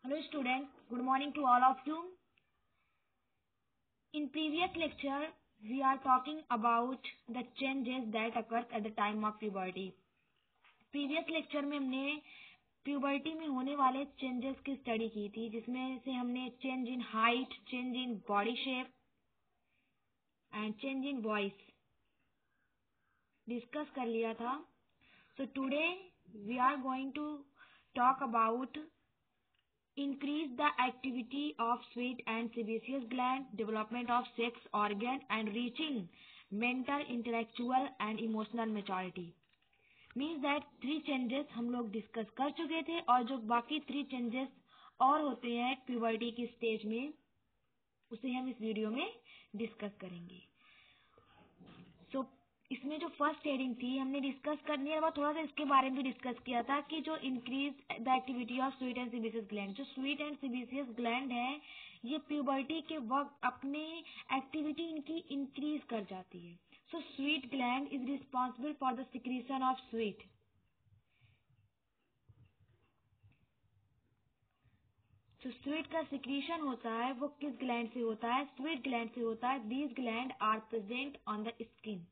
Hello students, good morning to all of you. In previous lecture, we are talking about the changes that occurs at the time of puberty. Previous lecture में हमने puberty में होने वाले changes की study की थी, जिसमें से हमने change in height, change in body shape and change in voice discuss कर लिया था. So today we are going to talk about increase the activity of sweet and sebaceous gland, development of sex organ and reaching mental, intellectual and emotional maturity. Means that 3 changes हम लोग discuss कर चुके थे और जो बाकी 3 changes और होते हैं प्यूबर्टी की स्टेज में, उसे हम इस वीडियो में डिस्कस करेंगे. सो इसमें जो फर्स्ट हेडिंग थी हमने डिस्कस करनी है, थोड़ा सा इसके बारे में भी डिस्कस किया था कि जो increase the activity of sweet and sebaceous gland, जो स्वीट एंड सीबेसियस ग्लैंड है ये प्यूबर्टी के वक्त अपने एक्टिविटी इनकी इंक्रीज कर जाती है. So sweet gland is responsible for the secretion of sweet. तो स्वीट का सिक्रीशन होता है वो किस ग्लैंड से होता है? स्वीट ग्लैंड से होता है. These gland are present on the skin.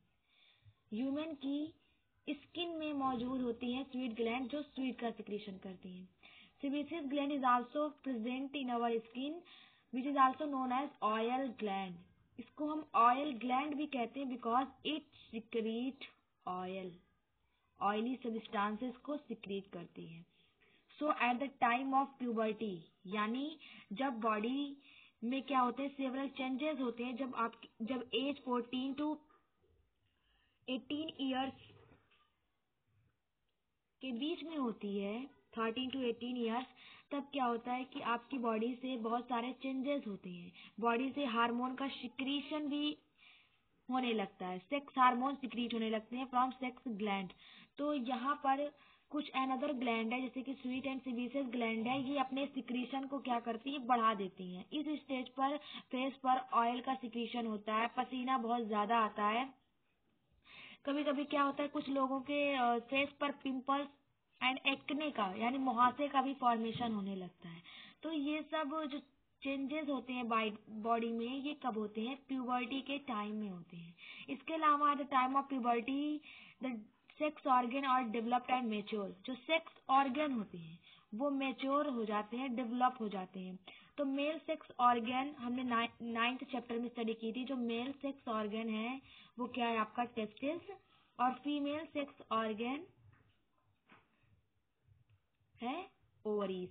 Human की स्किन में मौजूद होती है स्वीट ग्लैंड जो स्वीट का सिक्रीशन करती हैं. Sebaceous gland is also present in our skin which is also known as oil gland. इसको हम ऑयल ग्लैंड भी कहते हैं because it secrete oil. Oily substances को सिक्रीट करती है. So at the time of puberty, यानी जब बॉडी में क्या होते हैं, सेवरल चेंजेस होते हैं. जब एज 14 टू 18 इयर्स के बीच में होती है, 13 टू 18 इयर्स, तब क्या होता है कि आपकी बॉडी से बहुत सारे चेंजेस होते हैं. बॉडी से हार्मोन का सिक्रीशन भी होने लगता है. सेक्स हार्मोन सिक्रीट होने लगते हैं फ्रॉम सेक्स ग्लैंड. तो यहाँ पर कुछ अनदर ग्लैंड है जैसे कि स्वीट एंड सीबेसियस ग्लैंड है, ये अपने सिक्रीशन को क्या करती है, बढ़ा देती हैं. इस स्टेज पर फेस पर ऑयल का सिक्रीशन होता है, पसीना बहुत ज्यादा आता है. कभी कभी क्या होता है कुछ लोगों के फेस पर पिंपल्स एंड एक्ने का यानी मुहासे का भी फॉर्मेशन होने लगता है. तो ये सब जो चेंजेस होते हैं बॉडी में ये कब होते हैं? प्यूबर्टी के टाइम में होते हैं. इसके अलावा at the time of puberty the sex organ are developed and mature. जो सेक्स ऑर्गन होते हैं वो मेच्योर हो जाते हैं, डेवलप हो जाते हैं. तो मेल सेक्स ऑर्गन हमने 9th चैप्टर में स्टडी की थी. जो मेल सेक्स ऑर्गन है वो क्या है आपका? टेस्टिस. और फीमेल सेक्स ऑर्गन है ओवरीज.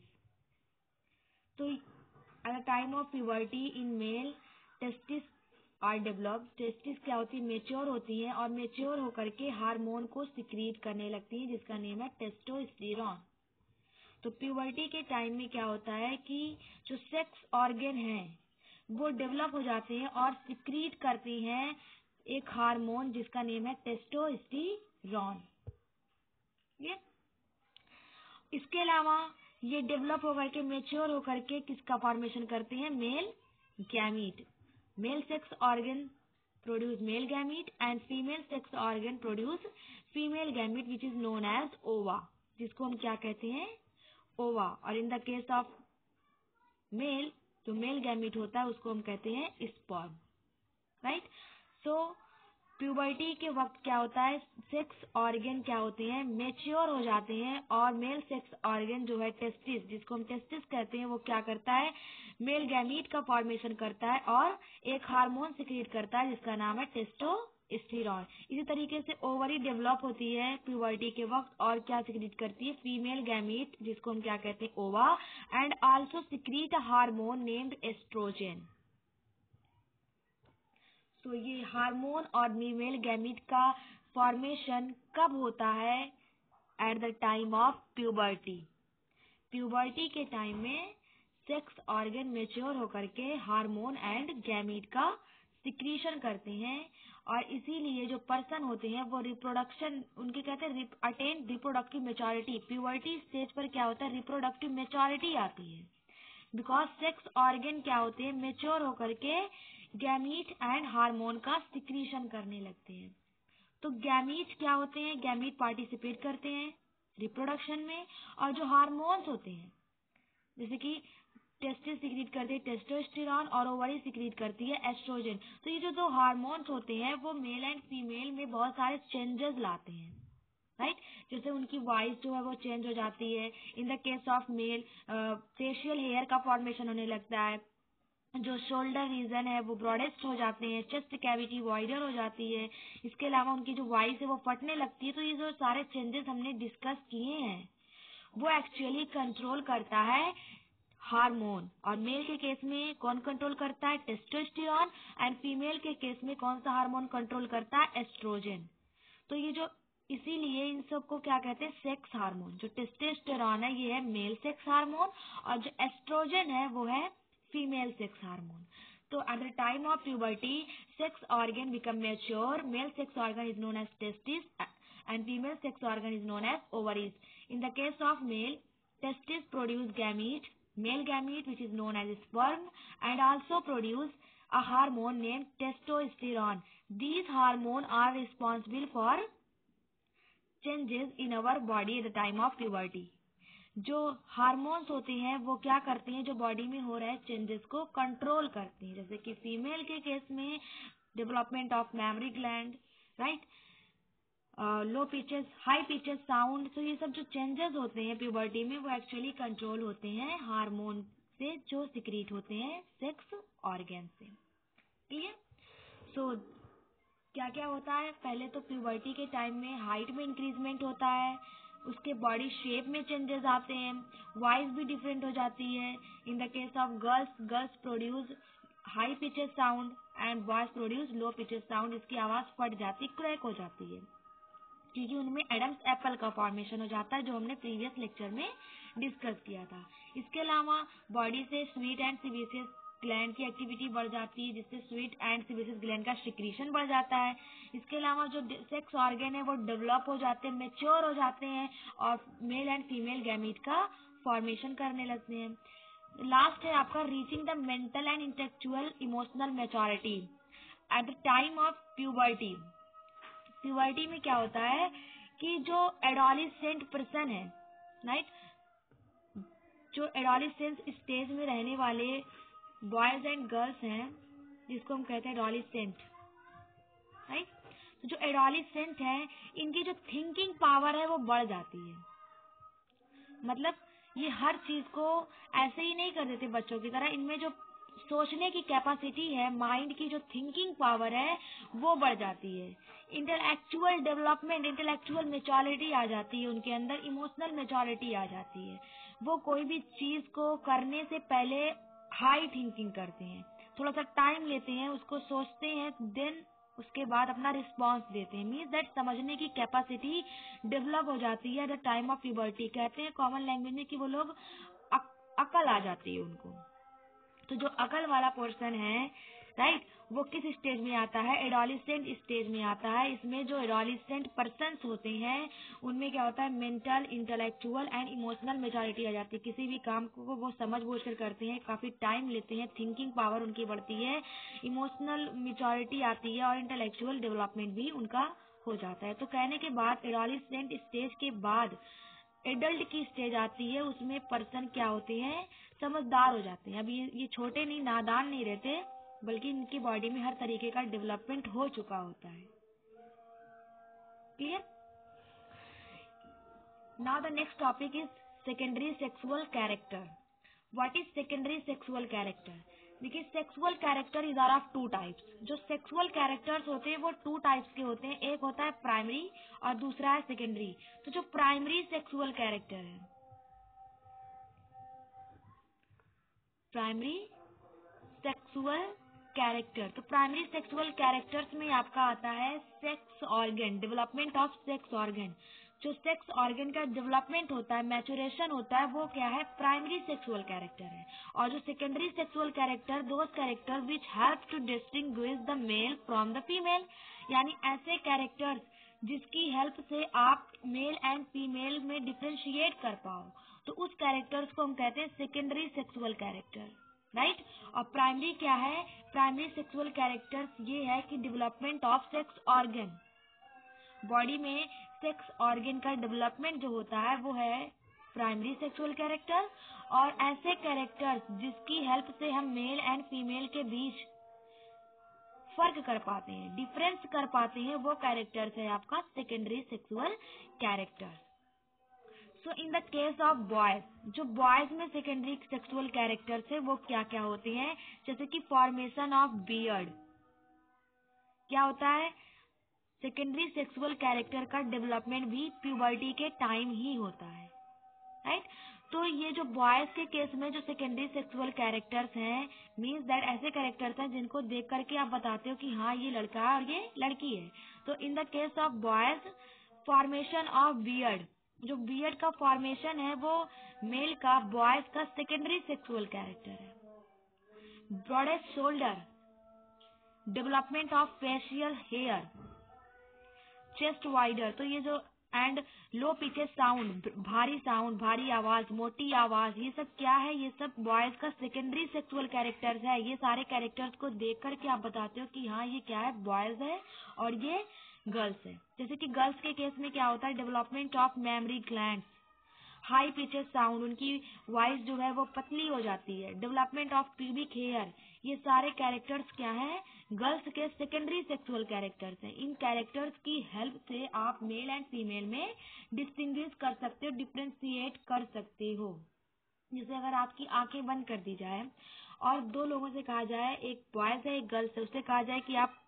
तो at the time of puberty in male testis are developed. Testis क्या होती है? मेच्योर होती है और मेच्योर होकर के हार्मोन को सिक्रीट करने लगती है जिसका नेम है टेस्टोस्टेरोन. तो प्यूबर्टी के टाइम में क्या होता है कि जो सेक्स ऑर्गन है वो डेवलप हो जाते हैं और सिक्रीट करते हैं एक हार्मोन जिसका नेम है टेस्टोस्टेरोन. ये इसके अलावा ये डेवलप होकर के मेच्योर होकर के किसका फॉर्मेशन करते हैं? Male gamete. Male sex organ produce male gamete and female sex organ produce female gamete which is known as ova, जिसको हम क्या कहते हैं? ओवा. और in the case of male जो मेल गैमीट होता है उसको हम कहते हैं स्पर्म. राइट. सो प्यूबर्टी के वक्त क्या होता है? सेक्स ऑर्गन क्या होते हैं? मेच्योर हो जाते हैं और मेल सेक्स ऑर्गन जो है टेस्टिस, जिसको हम टेस्टिस कहते हैं, वो क्या करता है? मेल गैमीट का फॉर्मेशन करता है और एक हार्मोन सिक्रीट करता है जिसका नाम है टेस्टोस्टेरोन. इसी तरीके से ओवरी डेवलप होती है प्यूबर्टी के वक्त और क्या सिक्रीट करती है? फीमेल गैमीट जिसको हम क्या कहते हैं? Ova. And also secrete a hormone named estrogen. तो ये हार्मोन और फीमेल गैमीट का फॉर्मेशन कब होता है? At the time of puberty. Puberty के टाइम में सेक्स ऑर्गन मेच्योर होकर के हार्मोन एंड गैमीट का सिक्रीशन करते हैं और इसीलिए जो पर्सन होते हैं वो रिप्रोडक्शन उनके कहते हैं attain reproductive maturity. Puberty stage पर क्या होता है? रिप्रोडक्टिव मेच्योरिटी आती है बिकॉज सेक्स ऑर्गन क्या होते हैं? मेच्योर होकर के गैमीट एंड हार्मोन का सिक्रीशन करने लगते हैं. तो गैमीट क्या होते हैं? गैमीट पार्टिसिपेट करते हैं रिप्रोडक्शन में और जो हार्मोन्स होते हैं जैसे कि टेस्टिस सिक्रीट करती है टेस्टोस्टेरॉन और ओवरी सिक्रीट करती है एस्ट्रोजन। तो ये जो दो हार्मोन्स होते हैं वो मेल एंड फीमेल में बहुत सारे चेंजेस लाते हैं, राइट। जैसे उनकी वॉइस जो है वो चेंज हो जाती है। In the case of male facial hair का फॉर्मेशन होने लगता है, जो शोल्डर रीजन है वो ब्रॉडेस्ट हो जाते हैं, चेस्ट कैविटी वाइडर हो जाती है। इसके अलावा उनकी जो वॉइस है वो फटने लगती है। तो ये जो सारे चेंजेस हमने डिस्कस किए हैं वो एक्चुअली कंट्रोल करता है हार्मोन। और मेल के केस में कौन कंट्रोल करता है? टेस्टोस्टेरॉन। एंड फीमेल के केस में कौन सा हार्मोन कंट्रोल करता है? एस्ट्रोजन। तो ये जो इसीलिए इन सबको क्या कहते हैं? Sex hormone. जो टेस्टोस्टेरॉन है ये है मेल सेक्स हार्मोन और जो एस्ट्रोजन है वो है फीमेल सेक्स हार्मोन। तो at the time of puberty sex organ become mature. Male sex organ is known as testis and female sex organ is known as ovaries. In the case of male, testes produce gamete, male gamete which is known as sperm, and also produce a hormone named testosterone. These hormones are responsible for changes in our body at the time of puberty. जो hormones होते हैं वो क्या करते हैं? जो body में हो रहे चेंजेस को कंट्रोल करते हैं। जैसे कि फीमेल के केस में development of mammary gland, right, low pitches high pitches sound. तो ये सब जो चेंजेस होते हैं प्यूबर्टी में वो एक्चुअली कंट्रोल होते हैं हार्मोन से जो सिक्रीट होते हैं सेक्स ऑर्गन से। क्लियर? सो क्या क्या होता है? पहले तो प्यूबर्टी के टाइम में हाइट में इंक्रीजमेंट होता है, उसके बॉडी शेप में चेंजेस आते हैं, वॉइस भी डिफरेंट हो जाती है। In the case of girls, girls produce high pitches sound and boys produce low pitches sound. इसकी आवाज फट जाती, क्रैक हो जाती है, क्योंकि उनमें एडम्स एप्पल का फॉर्मेशन हो जाता है जो हमने प्रीवियस लेक्चर में डिस्कस किया था। इसके अलावा बॉडी से स्वीट एंड सीबेसियस ग्लैंड की एक्टिविटी बढ़ जाती है जिससे स्वीट एंड सीबेसियस ग्लैंड का सिक्रीशन बढ़ जाता है। इसके अलावा जो सेक्स ऑर्गन है वो डेवलप हो जाते हैं, मेच्योर हो जाते हैं और मेल एंड फीमेल गैमीट का फॉर्मेशन करने लगते हैं। लास्ट है आपका reaching the mental and intellectual emotional maturity eight the time of puberty. Puberty में क्या होता है कि जो एडोलेसेंट पर्सन है, राइट, जो एडोलेसेंस स्टेज में रहने वाले बॉयज एंड गर्ल्स हैं जिसको हम कहते हैं एडोलेसेंट, राइट। तो जो एडोलेसेंट है इनकी जो थिंकिंग पावर है वो बढ़ जाती है। मतलब ये हर चीज को ऐसे ही नहीं कर देते बच्चों की तरह, इनमें जो सोचने की कैपेसिटी है, माइंड की जो थिंकिंग पावर है वो बढ़ जाती है। इंटेलेक्चुअल डेवलपमेंट, इंटेलेक्चुअल मैच्योरिटी आ जाती है उनके अंदर, इमोशनल मैच्योरिटी आ जाती है। वो कोई भी चीज को करने से पहले हाई थिंकिंग करते हैं, थोड़ा सा टाइम लेते हैं, उसको सोचते हैं, देन उसके बाद अपना रिस्पॉन्स देते हैं। मीन्स दैट समझने की कैपेसिटी डेवलप हो जाती है at the time of puberty. कहते हैं कॉमन लैंग्वेज में कि वो लोग अकल आ जाती है उनको। तो जो अकल वाला पोर्शन है, राइट, वो किस स्टेज में आता है? एडोलेसेंट स्टेज में आता है। इसमें जो एडोलेसेंट पर्सन्स होते हैं उनमें क्या होता है? Mental, intellectual and emotional maturity आ जाती है। किसी भी काम को वो समझ बूझ कर करते हैं, काफी टाइम लेते हैं, थिंकिंग पावर उनकी बढ़ती है, इमोशनल मैच्योरिटी आती है और इंटेलेक्चुअल डेवलपमेंट भी उनका हो जाता है। तो कहने के बाद एडोलेसेंट स्टेज के बाद एडल्ट की स्टेज आती है, उसमें पर्सन क्या होते हैं? समझदार हो जाते हैं। अभी ये छोटे नहीं, नादान नहीं रहते, बल्कि इनकी बॉडी में हर तरीके का डेवलपमेंट हो चुका होता है। Clear? Now the next topic is secondary sexual character. What is secondary sexual character? देखिए, sexual character is are of two types. जो सेक्सुअल कैरेक्टर्स होते हैं वो टू टाइप्स के होते हैं, एक होता है प्राइमरी और दूसरा है सेकेंडरी। तो जो प्राइमरी सेक्सुअल कैरेक्टर है, प्राइमरी सेक्सुअल कैरेक्टर, तो प्राइमरी सेक्सुअल कैरेक्टर्स में आपका आता है sex organ, development of sex organ. जो सेक्स ऑर्गन का डेवलपमेंट होता है, मैचुरेशन होता है, वो क्या है? प्राइमरी सेक्सुअल कैरेक्टर है। और जो secondary sexual character, those character which help to distinguish the male from the female, यानी ऐसे कैरेक्टर्स जिसकी हेल्प से आप मेल एंड फीमेल में डिफ्रेंशिएट कर पाओ, तो उस कैरेक्टर्स को हम कहते हैं सेकेंडरी सेक्सुअल कैरेक्टर, राइट। और प्राइमरी क्या है? प्राइमरी सेक्सुअल कैरेक्टर्स ये है कि development of sex organ, body में सेक्स ऑर्गन का डेवलपमेंट जो होता है वो है प्राइमरी सेक्सुअल कैरेक्टर, और ऐसे कैरेक्टर्स जिसकी हेल्प से हम मेल एंड फीमेल के बीच फर्क कर पाते हैं, डिफरेंस कर पाते हैं, वो कैरेक्टर्स है आपका secondary sexual character. So in the case of boys, जो बॉयज में सेकेंडरी सेक्सुअल कैरेक्टर्स है वो क्या क्या होते हैं, जैसे कि फॉर्मेशन ऑफ बियर्ड। क्या होता है, सेकेंडरी सेक्सुअल कैरेक्टर का डेवलपमेंट भी प्यूबर्टी के टाइम ही होता है, राइट। तो ये जो बॉयज के केस में जो सेकेंडरी सेक्सुअल कैरेक्टर्स हैं, मीन्स दैट ऐसे कैरेक्टर्स हैं जिनको देख करके आप बताते हो कि हाँ ये लड़का है और ये लड़की है। तो in the case of boys, formation of beard, जो बियर्ड का फॉर्मेशन है वो मेल का, बॉयज का सेकेंडरी सेक्सुअल कैरेक्टर है। Broadest shoulder, development of facial hair, chest wider, तो ये जो एंड लो पिचेस साउंड, भारी आवाज, मोटी आवाज, ये सब क्या है, ये सब बॉयज का सेकेंडरी सेक्सुअल कैरेक्टर्स है। ये सारे कैरेक्टर्स को देख करके आप बताते हो कि हाँ ये क्या है, बॉयज है और ये गर्ल्स है। जैसे कि गर्ल्स के केस में क्या होता है, development of mammary glands, high pitches sound, उनकी वॉइस जो है वो पतली हो जाती है, डेवलपमेंट ऑफ प्यूबिक हेयर, ये सारे कैरेक्टर्स क्या है, गर्ल्स के सेकेंडरी सेक्सुअल कैरेक्टर्स हैं। इन कैरेक्टर्स की हेल्प से आप मेल एंड फीमेल में डिस्टिंग्विश कर सकते हो, डिफ्रेंशिएट कर सकते हो। जैसे अगर आपकी आंखें बंद कर दी जाए और दो लोगों से कहा जाए, एक बॉयज है एक गर्ल्स है, उससे कहा जाए कि आप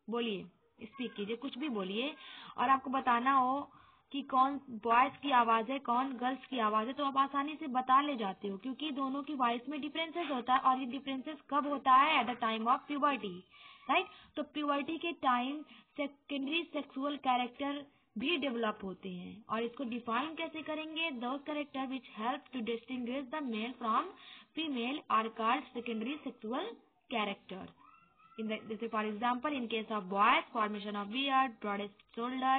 बोलिए, स्पीक कीजिए, कुछ भी बोलिए, और आपको बताना हो कि कौन बॉयज की आवाज है कौन गर्ल्स की आवाज है, तो आप आसानी से बता ले जाते हो, क्योंकि दोनों की वॉइस में डिफरेंसेस होता है। और ये डिफरेंसेस कब होता है, at the time of puberty, right. तो प्यूबर्टी के टाइम सेकेंडरी सेक्सुअल कैरेक्टर भी डेवलप होते हैं, और इसको डिफाइन कैसे करेंगे, those character which help to distinguish the male from female are called secondary sexual character. For example, in case of boys, formation of beard, broadest shoulder,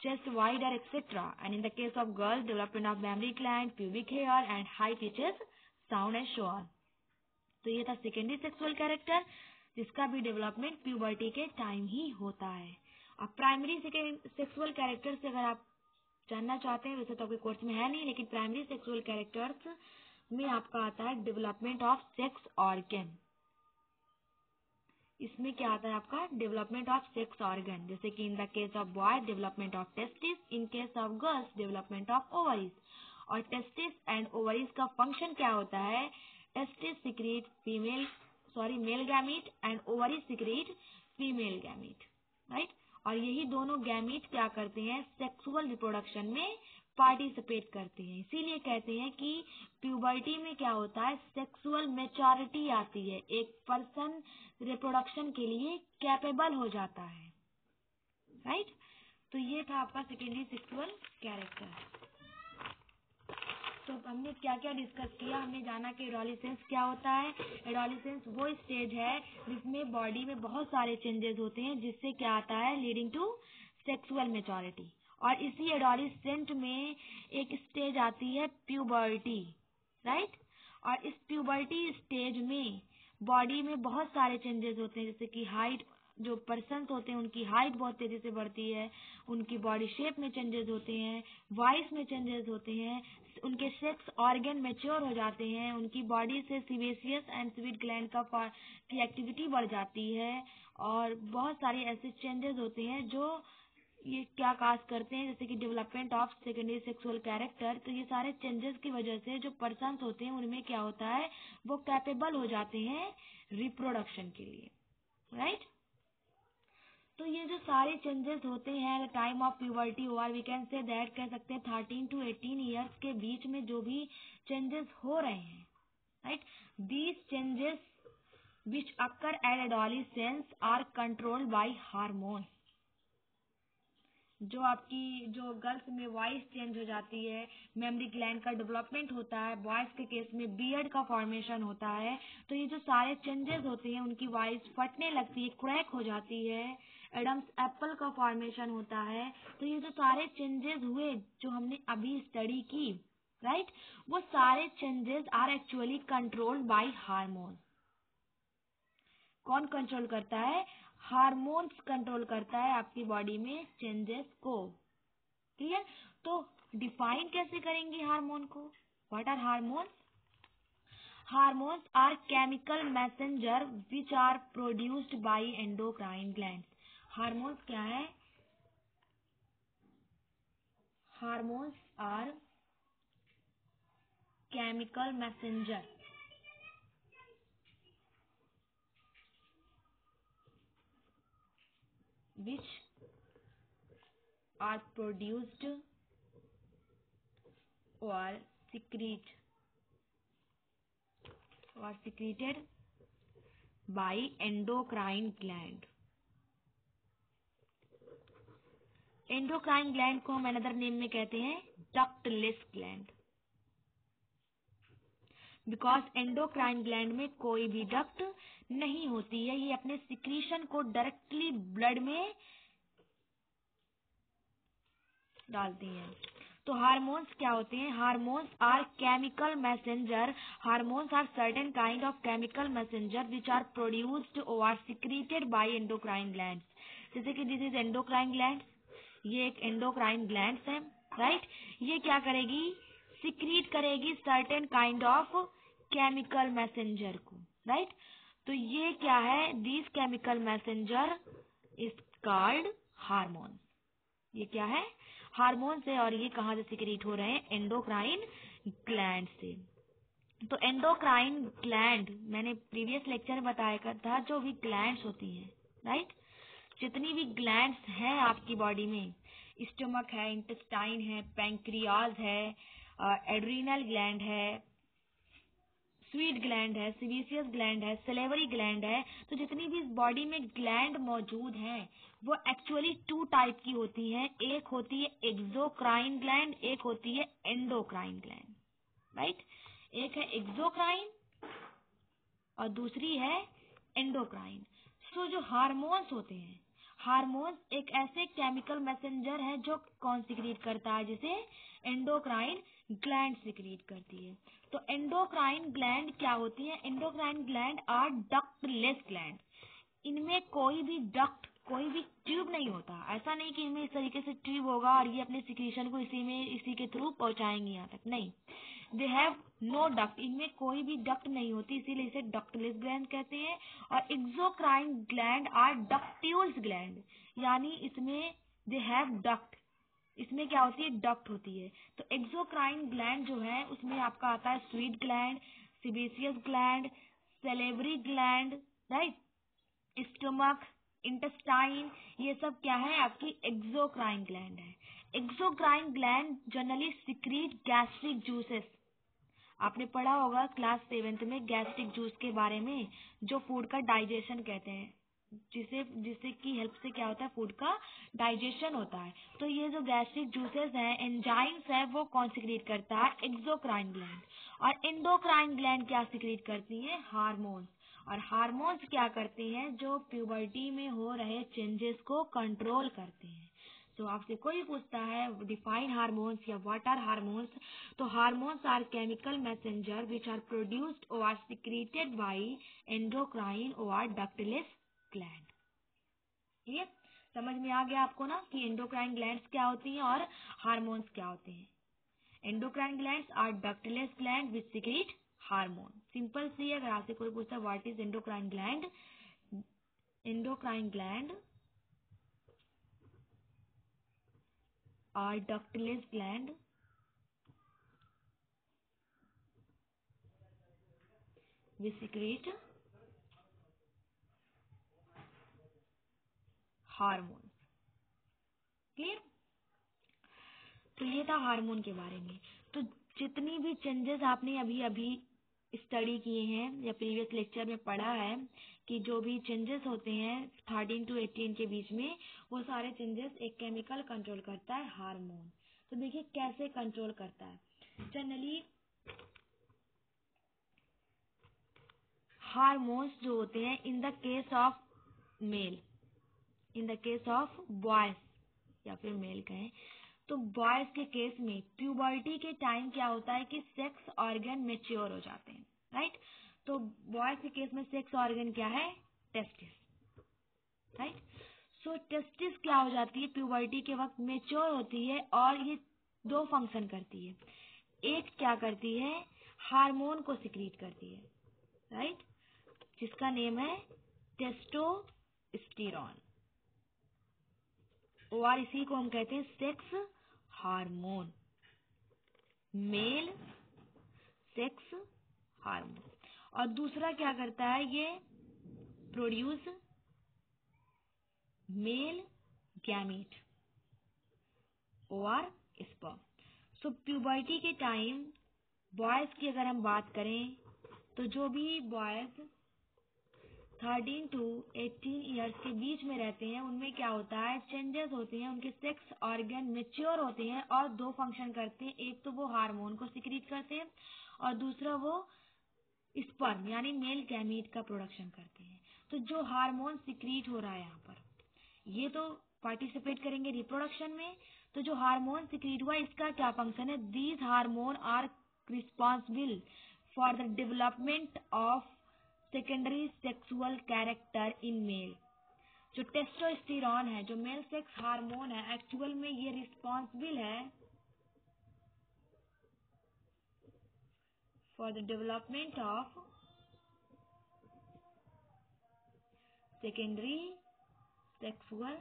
chest wider, etc. And in the case of girls, development of mammary gland, pubic hair, and high pitches sound and so on. तो ये था secondary sexual character, जिसका भी development puberty के time ही होता है। अब primary sexual character से अगर आप जानना चाहते हैं, वैसे तो आपके कोर्स में है नहीं, लेकिन प्राइमरी सेक्सुअल कैरेक्टर्स में आपका आता है डेवलपमेंट ऑफ सेक्स ऑर्गन। इसमें क्या आता है आपका, डेवलपमेंट ऑफ सेक्स ऑर्गन, जैसे कि इन the case of boy development of testis, in case of girls development of ovaries. और टेस्टिस एंड ओवरीज का फंक्शन क्या होता है, testis secrete mail gamete and ovaries secrete female gamete, right. और यही दोनों गैमीट क्या करते हैं, सेक्सुअल रिप्रोडक्शन में पार्टिसिपेट करते हैं। इसीलिए कहते हैं कि प्यूबर्टी में क्या होता है, सेक्सुअल मैच्योरिटी आती है, एक पर्सन रिप्रोडक्शन के लिए कैपेबल हो जाता है, राइट। तो ये था आपका सेकेंडरी सेक्सुअल कैरेक्टर। तो हमने क्या क्या डिस्कस किया, हमने जाना कि एडोलेसेंस क्या होता है। एडोलेसेंस वो स्टेज है जिसमें बॉडी में बहुत सारे चेंजेस होते हैं, जिससे क्या आता है, लीडिंग टू सेक्सुअल मैच्योरिटी। और इसी एडोलेसेंट में एक स्टेज आती है प्यूबर्टी, राइट। और इस प्यूबर्टी स्टेज में बॉडी में बहुत सारे चेंजेस होते हैं, जैसे कि हाइट, जो पर्सन्स होते हैं उनकी हाइट बहुत तेजी से बढ़ती है, उनकी बॉडी शेप में चेंजेस होते हैं, वॉइस में चेंजेस होते हैं, उनके सेक्स ऑर्गन मैच्योर हो जाते हैं, उनकी बॉडी से सीबेसियस एंड स्वीट ग्लैंड की एक्टिविटी बढ़ जाती है, और बहुत सारे ऐसे चेंजेस होते हैं जो ये क्या काज करते हैं, जैसे कि development of secondary sexual character. तो ये सारे चेंजेस की वजह से जो पर्सन्स होते हैं उनमें क्या होता है, वो कैपेबल हो जाते हैं रिप्रोडक्शन के लिए, राइट। तो ये जो सारे चेंजेस होते हैं टाइम ऑफ प्यूबर्टी, और वी कैन से दैट, कह सकते हैं 13 to 18 ईयर्स के बीच में जो भी चेंजेस हो रहे हैं, right, these changes which occur at adolescence are controlled by hormone. जो आपकी जो गर्ल्स में वॉइस चेंज हो जाती है, मेमोरी ग्लैंड का डेवलपमेंट होता है, बॉयज के केस में बियर्ड का फॉर्मेशन होता है, तो ये जो सारे चेंजेस होते हैं उनकी वॉइस फटने लगती है, क्रैक हो जाती है, एडम्स एप्पल का फॉर्मेशन होता है। तो ये जो सारे चेंजेस हुए जो हमने अभी स्टडी की, राइट, वो सारे changes are actually controlled by hormone. कौन कंट्रोल करता है, हार्मोन्स कंट्रोल करता है आपकी बॉडी में चेंजेस को, क्लियर? तो डिफाइन कैसे करेंगे हार्मोन को? What are hormones? Hormones are chemical messenger which are produced by endocrine gland. Hormones क्या है? Hormones are chemical messenger which are produced or secreted by endocrine gland। Endocrine gland को हम another name में कहते हैं ductless gland, because endocrine gland में कोई भी डक्ट नहीं होती है, ये अपने सिक्रीशन को डायरेक्टली ब्लड में डालती हैं। तो हार्मोन्स क्या होते हैं? Hormones are chemical messenger. Hormones are certain kind of chemical messenger which are produced और सिक्रीटेड बाय एंडोक्राइन ग्लैंड। जैसे कि दिस इज एंडोक्राइन ग्लैंड, ये एक एंडोक्राइन ग्लैंड है, राइट। ये क्या करेगी? सिक्रीट करेगी certain kind of chemical messenger को, राइट। तो ये क्या है? This chemical messenger is called hormone. ये क्या है? हार्मोन से। और ये कहाँ से सिक्रीट हो रहे हैं? एंडोक्राइन ग्लैंड से। तो एंडोक्राइन ग्लैंड मैंने प्रीवियस लेक्चर में बताया था, जो भी ग्लैंड्स होती हैं, राइट, जितनी भी ग्लैंड्स हैं आपकी बॉडी में, स्टमक है, इंटेस्टाइन है, पैंक्रियाज है, एड्रीनल ग्लैंड है, स्वीट ग्लैंड है, सीबेसियस ग्लैंड है, सलेवरी ग्लैंड है। तो जितनी भी बॉडी में ग्लैंड मौजूद हैं वो एक्चुअली टू टाइप की होती हैं। एक होती है एक्सोक्राइन ग्लैंड, एक होती है एंडोक्राइन ग्लैंड, राइट। एक है एक्सोक्राइन और दूसरी है एंडोक्राइन। सो जो हार्मोन्स होते हैं, हार्मोन्स एक ऐसे केमिकल मैसेंजर है जो कौन सिक्रीट करता है? जिसे एंडोक्राइन ग्लैंड सिक्रीट करती है। तो एंडोक्राइन ग्लैंड क्या होती है? Endocrine gland are ductless gland. इनमें कोई भी डक्ट, कोई भी ट्यूब नहीं होता। ऐसा नहीं कि इनमें इस तरीके से ट्यूब होगा और ये अपने सिक्रीशन को इसी के थ्रू पहुंचाएंगे यहाँ तक, नहीं। दे हैव नो डक्ट, इनमें कोई भी डक्ट नहीं होती, इसीलिए इसे डक्टलेस ग्लैंड कहते हैं। और exocrine gland are ductules gland, यानी इसमें दे हैव डक्ट, इसमें क्या होती है? डक्ट होती है। तो एक्सोक्राइन ग्लैंड जो है उसमें आपका आता है sweat gland, sebaceous gland, salivary gland, right, stomach, intestine, ये सब क्या है? आपकी एक्सोक्राइन ग्लैंड है। Exocrine gland generally secrete gastric juices. आपने पढ़ा होगा क्लास 7th में गैस्ट्रिक जूस के बारे में, जो फूड का डाइजेशन कहते हैं, जिसे की हेल्प से क्या होता है? फूड का डाइजेशन होता है। तो ये जो गैस्ट्रिक जूसेस हैं, एंजाइम्स है, वो कौन सिक्रीट करता है? Exocrine gland. और एंडोक्राइन ग्लैंड क्या सिक्रीट करती है? हार्मोन्स। और हार्मोन्स क्या करते हैं? जो प्यूबर्टी में हो रहे चेंजेस को कंट्रोल करते हैं। तो आपसे कोई पूछता है डिफाइन हार्मोन्स या व्हाट आर हार्मोन्स, तो hormones are chemical messenger which are produced और आर सिक्रीटेड बाय एंडोक्राइन और डक्टलेस ग्लैंड। ठीक है, समझ में आ गया आपको ना कि एंडोक्राइन ग्लैंड्स क्या होती हैं और हार्मोन्स क्या होते हैं। Endocrine glands are ductless gland which secrete hormone. Simple सी। अगर आपसे कोई पूछता है what is endocrine gland, endocrine gland are ductless gland which secrete hormone. Clear? तो ये था हार्मोन के बारे में। तो जितनी भी चेंजेस आपने अभी अभी स्टडी किए हैं या प्रीवियस लेक्चर में पढ़ा है कि जो भी चेंजेस होते हैं 13 to 18 के बीच में, वो सारे चेंजेस एक केमिकल कंट्रोल करता है, हार्मोन। तो देखिए कैसे कंट्रोल करता है। जनरली हार्मोन्स जो होते हैं इन the case of mail, in the case of boys या फिर मेल कहें, तो बॉयज के केस में प्यूबर्टी के टाइम क्या होता है कि सेक्स ऑर्गन मेच्योर हो जाते हैं, राइट। तो बॉयज के केस में सेक्स ऑर्गन क्या है? Testis, right. सो टेस्टिस क्या हो जाती है, प्यूबर्टी के वक्त मेच्योर होती है और ये दो फंक्शन करती है। एक क्या करती है, हार्मोन को सिक्रीट करती है, राइट, जिसका नेम है टेस्टोस्टेरॉन, और इसी को हम कहते हैं sex hormone, mail sex hormone. और दूसरा क्या करता है, ये प्रोड्यूस मेल गैमीट और स्पर्म। सो प्यूबर्टी के टाइम बॉयज की अगर हम बात करें तो जो भी बॉयज 13 to 18 ईयर्स के बीच में रहते हैं उनमें क्या होता है, चेंजेस होते हैं, उनके सेक्स ऑर्गन मेच्योर होते हैं और दो फंक्शन करते हैं। एक तो वो हार्मोन को सिक्रीट करते हैं और दूसरा वो स्पर्म यानी मेल गैमीट का प्रोडक्शन करते हैं। तो जो हार्मोन सिक्रीट हो रहा है यहाँ पर, ये तो पार्टिसिपेट करेंगे रिप्रोडक्शन में। तो जो हार्मोन सिक्रीट हुआ इसका क्या फंक्शन है, these hormone are responsible for the development of secondary sexual character in male. जो टेस्टोस्टेरॉन है, जो मेल सेक्स हार्मोन है, एक्चुअल में ये रिस्पॉन्सिबल है for the development of secondary sexual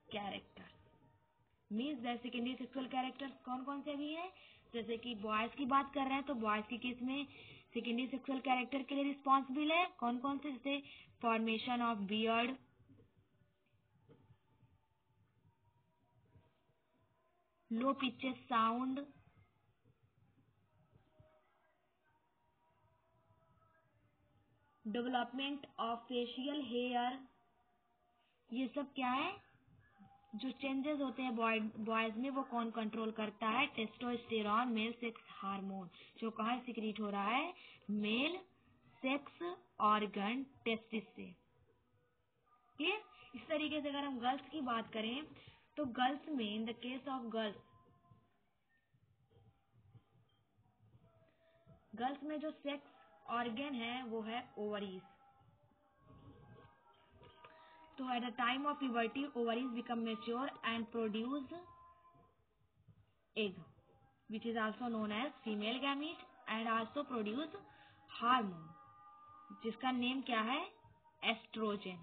character. Means that secondary sexual characters कौन कौन से भी हैं, जैसे कि बॉयज की बात कर रहे हैं तो बॉयज के केस में सेकेंडरी सेक्सुअल कैरेक्टर के लिए रिस्पॉन्सिबल है कौन कौन से, जैसे formation of beard, low pitches sound, development of facial hair, ये सब क्या है, जो चेंजेस होते हैं बॉयज में वो कौन कंट्रोल करता है, टेस्टोस्टेरॉन मेल सेक्स हार्मोन, जो कहाँ सिक्रीट हो रहा है, मेल सेक्स ऑर्गन टेस्टिस से। क्लियर। इस तरीके से अगर हम गर्ल्स की बात करें तो गर्ल्स में, इन द केस ऑफ गर्ल्स में जो सेक्स ऑर्गन है वो है ओवरीज। तो at the time of puberty ovaries become mature and produce egg which is also known as female gamete and also produce hormone जिसका नेम क्या है, एस्ट्रोजन।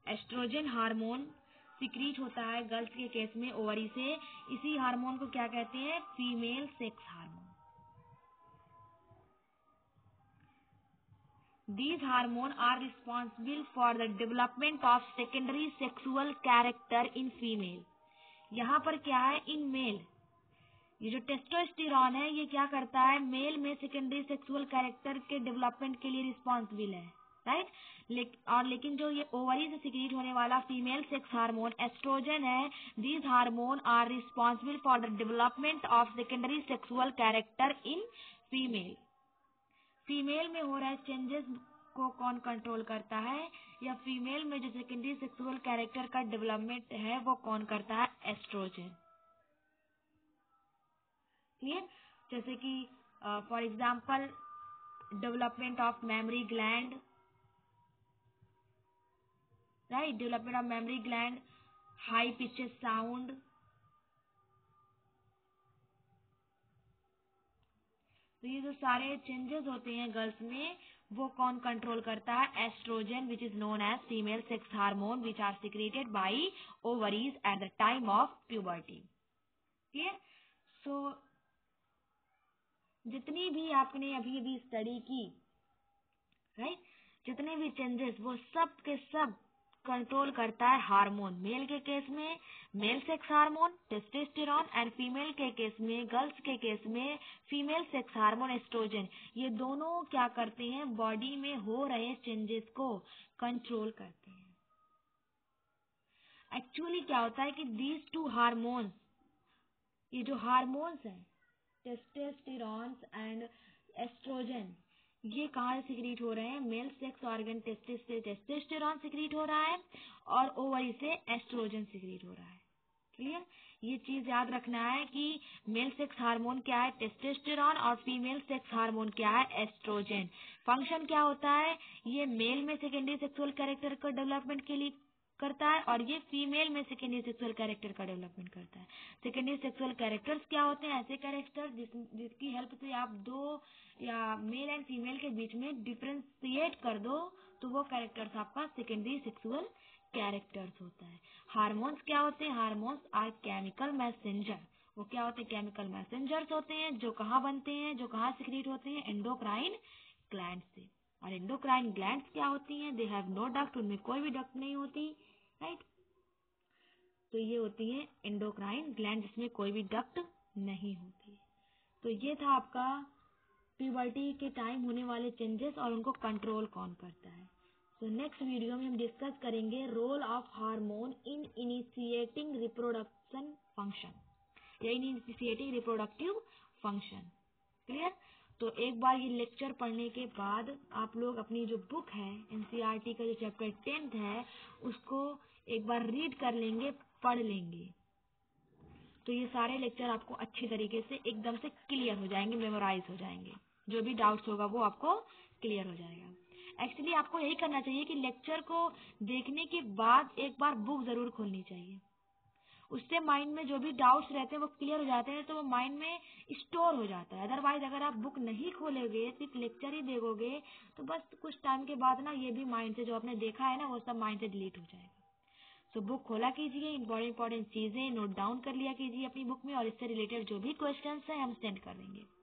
एस्ट्रोजन हार्मोन सिक्रीट होता है गर्ल्स के केस में ओवरी से। इसी हार्मोन को क्या कहते हैं, female sex hormone. These hormones are responsible for the development of secondary sexual character in female। यहाँ पर क्या है, इन मेल, ये जो टेस्टोस्टेरॉन है ये क्या करता है, मेल में सेकेंडरी सेक्सुअल कैरेक्टर के डेवलपमेंट के लिए रिस्पॉन्सिबल है, राइट। लेकिन जो ये ओवरी से सिक्रीट होने वाला फीमेल सेक्स हार्मोन एस्ट्रोजन है, these hormone are responsible for the development of secondary sexual character in female. Female में हो रहे चेंजेस को कौन कंट्रोल करता है, या फीमेल में जो सेकेंडरी सेक्सुअल कैरेक्टर का डेवलपमेंट है वो कौन करता है, एस्ट्रोजन। क्लियर। जैसे कि for example development of memory gland, right, development of memory gland, high pitches sound. तो ये जो सारे चेंजेस होते हैं गर्ल्स में वो कौन कंट्रोल करता है, estrogen which is known as female sex hormone which are secreted by ovaries at the time of puberty. Clear. So जितनी भी आपने अभी अभी स्टडी की, राइट, जितने भी चेंजेस वो सब के सब कंट्रोल करता है हार्मोन। मेल के केस में mail sex hormone testosterone and female के केस में, गर्ल्स के केस में फीमेल सेक्स हार्मोन एस्ट्रोजन। ये दोनों क्या करते हैं, बॉडी में हो रहे चेंजेस को कंट्रोल करते हैं। एक्चुअली क्या होता है कि दीज टू हार्मोन्स, ये जो हार्मोन्स हैं टेस्टोस्टेरॉन एंड एस्ट्रोजन, ये कहाँ सिक्रीट हो रहे हैं, मेल सेक्स ऑर्गन टेस्टिस से टेस्टोस्टेरॉन सिक्रीट हो रहा है और ओवरी से एस्ट्रोजन सिक्रीट हो रहा है। क्लियर। ये चीज याद रखना है कि मेल सेक्स हार्मोन क्या है, टेस्टोस्टेरॉन, और फीमेल सेक्स हार्मोन क्या है, एस्ट्रोजन। फंक्शन क्या होता है, ये मेल में सेकेंडरी सेक्सुअल कैरेक्टर का डेवलपमेंट के लिए करता है, और ये फीमेल में सेकेंडरी सेक्सुअल कैरेक्टर का डेवलपमेंट करता है। सेकेंडरी सेक्सुअल कैरेक्टर्स क्या होते हैं? ऐसे कैरेक्टर जिसकी हेल्प से आप दो या मेल एंड फीमेल के बीच में डिफरेंशिएट कर दो, तो वो कैरेक्टर्स आपका सेकेंडरी सेक्सुअल कैरेक्टर्स होता है। हार्मोन्स क्या होते हैं? Hormones are chemical messenger. वो क्या होते हैं? केमिकल मैसेंजर्स होते हैं, जो कहाँ बनते हैं, जो कहाँ सिक्रीट होते हैं? एंडोक्राइन ग्लैंड से। और एंडोक्राइन ग्लैंड्स क्या होती हैं? दे हैव नो डक्ट, उनमें कोई भी डक्ट नहीं होती, राइट। तो ये होती है एंडोक्राइन ग्लैंड, जिसमें कोई भी डक्ट नहीं होती। तो ये था आपका प्यूबर्टी के टाइम होने वाले चेंजेस और उनको कंट्रोल कौन करता है। तो नेक्स्ट वीडियो में हम डिस्कस करेंगे role of hormone in initiating reproduction function या इनिशिएटिंग रिप्रोडक्टिव फंक्शन। क्लियर? तो एक बार ये लेक्चर पढ़ने के बाद आप लोग अपनी जो बुक है एनसीईआरटी का जो चैप्टर 10th है उसको एक बार रीड कर लेंगे, पढ़ लेंगे, तो ये सारे लेक्चर आपको अच्छी तरीके से एकदम से क्लियर हो जाएंगे, मेमोराइज हो जाएंगे। जो भी डाउट्स होगा वो आपको क्लियर हो जाएगा। एक्चुअली आपको यही करना चाहिए कि लेक्चर को देखने के बाद एक बार बुक जरूर खोलनी चाहिए। उससे माइंड में जो भी डाउट्स रहते हैं वो क्लियर हो जाते हैं, तो वो माइंड में स्टोर हो जाता है। अदरवाइज अगर आप बुक नहीं खोलोगे, सिर्फ लेक्चर ही देखोगे, तो बस कुछ टाइम के बाद ना ये भी माइंड से जो आपने देखा है ना वो सब माइंड से डिलीट हो जाएगा। सो बुक खोला कीजिए, इंपॉर्टेंट चीजें नोट डाउन कर लिया कीजिए अपनी बुक में, और इससे रिलेटेड जो भी क्वेश्चंस हैं हम सेंड कर देंगे।